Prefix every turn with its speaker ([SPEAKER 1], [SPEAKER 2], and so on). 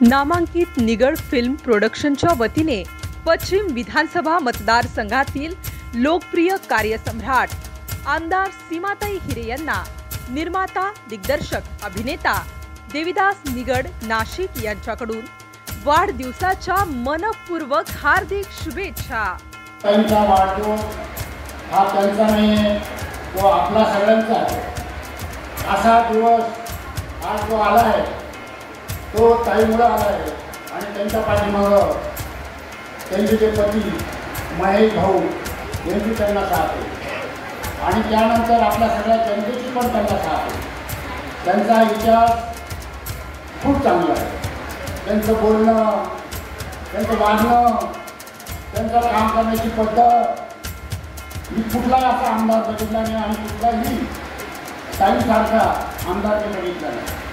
[SPEAKER 1] नामांकित निगड फिल्म प्रोडक्शनच्या वतीने पश्चिम विधानसभा मतदारसंघातील लोकप्रिय कार्यसम्राट आमदार सीमाताई हिरे यांना निर्माता, दिग्दर्शक, अभिनेता देविदास निगड नाशिक यांच्याकडून वाढदिवसाच्या मनपूर्वक हार्दिक शुभेच्छा।
[SPEAKER 2] त्यांचा वाढदिवस हा त्यांचा नाही, तो आपला सगळ्यांचा आहे। असा दिवस आज जो आला आहे तो ताईमुळे आला आहे आणि त्यांच्या पाठीमागं त्यांचे जे पती महेश भाऊ यांची त्यांना साथ आहे आणि त्यानंतर आपल्या सगळ्या जनतेची पण त्यांना साथ आहे। त्यांचा इतिहास खूप चांगला आहे। त्यांचं बोलणं, त्यांचं वागणं, त्यांचं काम करण्याची पद्धत, मी कुठलाही असा आमदार बघितला नाही आणि कुठलाही ताईसारखा आमदार बघितला नाही।